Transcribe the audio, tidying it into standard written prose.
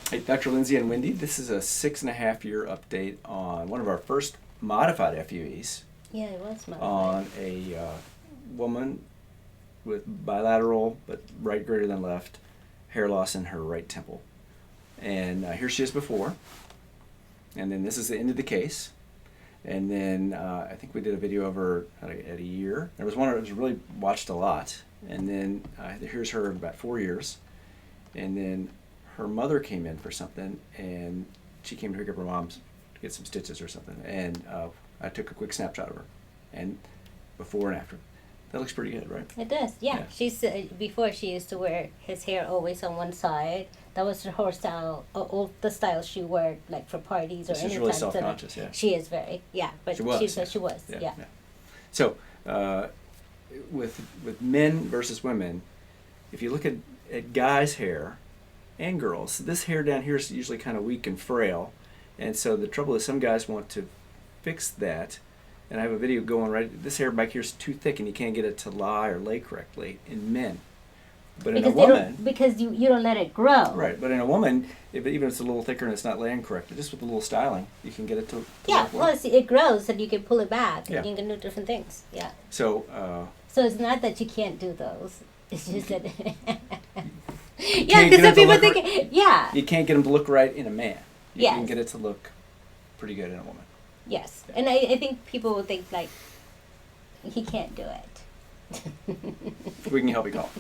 Hey, Dr. Lindsey and Wendy, this is a 6.5 year update on one of our first modified FUEs. Yeah, it was modified. On a woman with bilateral, but right greater than left, hair loss in her right temple. And here she is before. And then this is the end of the case. And then I think we did a video of her at a year. There was one that was really watched a lot. And then here's her in about 4 years. And then her mother came in for something, and she came to pick up her mom to get some stitches or something. And I took a quick snapshot of her, and before and after. That looks pretty good, right? It does, yeah. She's before she used to wear his hair always on one side. That was her style, the style she wore like for parties or anything. She's really self-conscious, yeah. She is very, but she was, yeah. So, with men versus women, if you look at guys' hair and girls, this hair down here is usually kind of weak and frail, and so the trouble is some guys want to fix that. And I have a video going right. This hair back here is too thick, and you can't get it to lie or lay correctly in men. But because in a woman, because you don't let it grow. Right. But in a woman, even if it's a little thicker and it's not laying correctly, just with a little styling, you can get it to yeah. Well, it grows, and you can pull it back, yeah. and you can do different things. Yeah. So. So it's not that you can't do those. It's just that. Yeah, because some people think yeah. You can't get them to look right in a man. You can Yes. get it to look pretty good in a woman. Yes, yeah. And I think people will think like he can't do it. We can help you call.